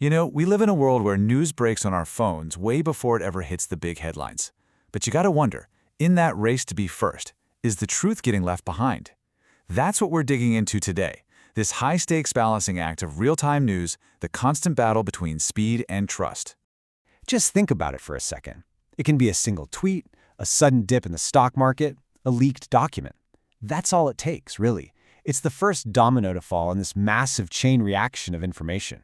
We live in a world where news breaks on our phones way before it ever hits the big headlines. But you gotta wonder, in that race to be first, is the truth getting left behind? That's what we're digging into today, this high-stakes balancing act of real-time news, the constant battle between speed and trust. Just think about it for a second. It can be a single tweet, a sudden dip in the stock market, a leaked document. That's all it takes, really. It's the first domino to fall in this massive chain reaction of information.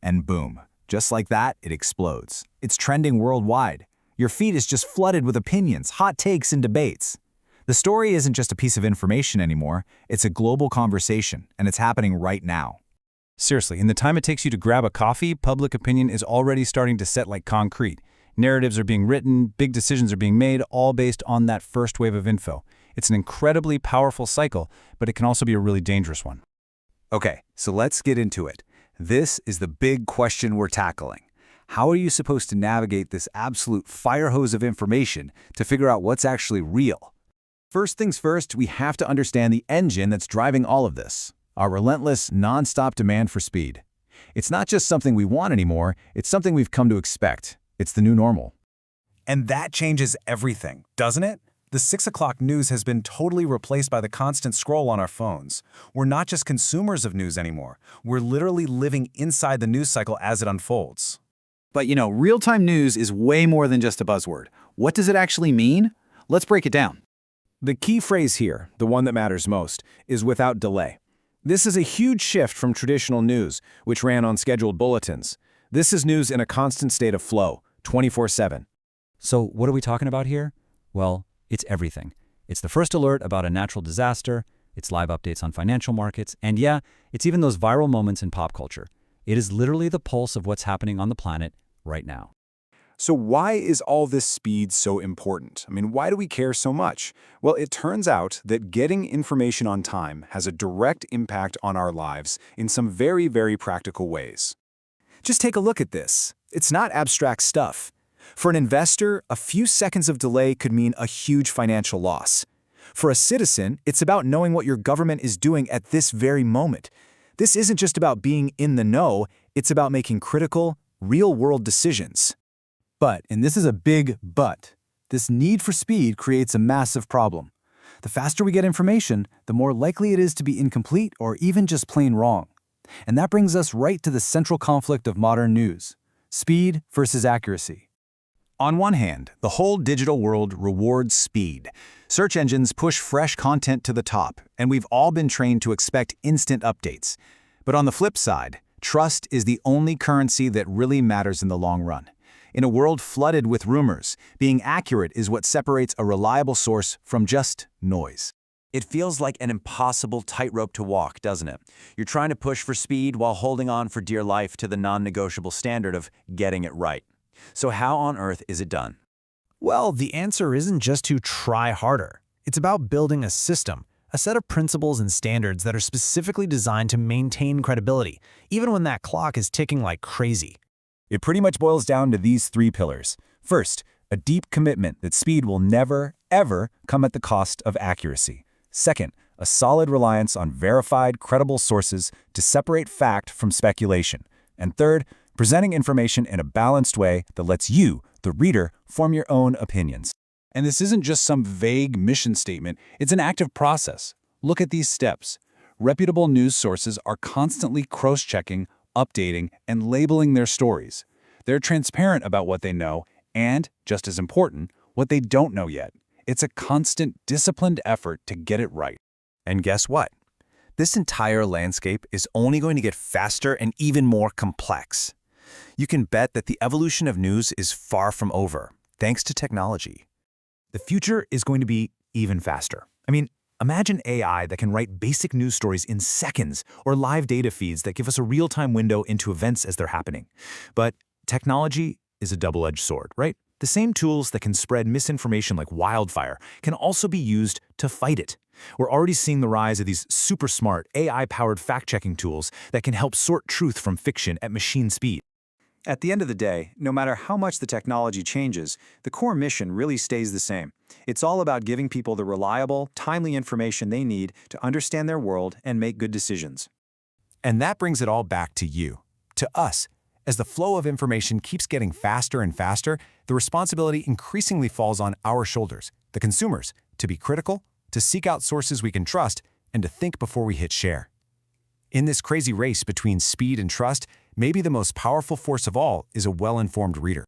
And boom, just like that, it explodes. It's trending worldwide. Your feed is just flooded with opinions, hot takes, and debates. The story isn't just a piece of information anymore, it's a global conversation, and it's happening right now. Seriously, in the time it takes you to grab a coffee, public opinion is already starting to set like concrete. Narratives are being written, big decisions are being made, all based on that first wave of info. It's an incredibly powerful cycle, but it can also be a really dangerous one. Okay, so let's get into it. This is the big question we're tackling. How are you supposed to navigate this absolute fire hose of information to figure out what's actually real? First things first, we have to understand the engine that's driving all of this. Our relentless, non-stop demand for speed. It's not just something we want anymore, it's something we've come to expect. It's the new normal. And that changes everything, doesn't it? The 6 o'clock news has been totally replaced by the constant scroll on our phones. We're not just consumers of news anymore. We're literally living inside the news cycle as it unfolds. But real-time news is way more than just a buzzword. What does it actually mean? Let's break it down. The key phrase here, the one that matters most, is without delay. This is a huge shift from traditional news, which ran on scheduled bulletins. This is news in a constant state of flow, 24/7. So what are we talking about here? Well, it's everything. It's the first alert about a natural disaster, it's live updates on financial markets, and yeah, it's even those viral moments in pop culture. It is literally the pulse of what's happening on the planet right now. So why is all this speed so important? Why do we care so much? Well, it turns out that getting information on time has a direct impact on our lives in some very, very practical ways. Just take a look at this. It's not abstract stuff. For an investor, a few seconds of delay could mean a huge financial loss. For a citizen, it's about knowing what your government is doing at this very moment. This isn't just about being in the know, it's about making critical, real-world decisions. But, and this is a big but, this need for speed creates a massive problem. The faster we get information, the more likely it is to be incomplete or even just plain wrong. And that brings us right to the central conflict of modern news: speed versus accuracy. On one hand, the whole digital world rewards speed. Search engines push fresh content to the top, and we've all been trained to expect instant updates. But on the flip side, trust is the only currency that really matters in the long run. In a world flooded with rumors, being accurate is what separates a reliable source from just noise. It feels like an impossible tightrope to walk, doesn't it? You're trying to push for speed while holding on for dear life to the non-negotiable standard of getting it right. So how on earth is it done? Well, the answer isn't just to try harder. It's about building a system, a set of principles and standards that are specifically designed to maintain credibility, even when that clock is ticking like crazy. It pretty much boils down to these 3 pillars. First, a deep commitment that speed will never, ever come at the cost of accuracy. Second, a solid reliance on verified, credible sources to separate fact from speculation. And third, presenting information in a balanced way that lets you, the reader, form your own opinions. And this isn't just some vague mission statement, it's an active process. Look at these steps. Reputable news sources are constantly cross-checking, updating, and labeling their stories. They're transparent about what they know and, just as important, what they don't know yet. It's a constant, disciplined effort to get it right. And guess what? This entire landscape is only going to get faster and even more complex. You can bet that the evolution of news is far from over, thanks to technology. The future is going to be even faster. Imagine AI that can write basic news stories in seconds, or live data feeds that give us a real-time window into events as they're happening. But technology is a double-edged sword, right? The same tools that can spread misinformation like wildfire can also be used to fight it. We're already seeing the rise of these super smart AI-powered fact-checking tools that can help sort truth from fiction at machine speed. At the end of the day, no matter how much the technology changes, the core mission really stays the same. It's all about giving people the reliable, timely information they need to understand their world and make good decisions. And that brings it all back to you, to us, As the flow of information keeps getting faster and faster, the responsibility increasingly falls on our shoulders, the consumers, to be critical, to seek out sources we can trust, and to think before we hit share. In this crazy race between speed and trust, maybe the most powerful force of all is a well-informed reader.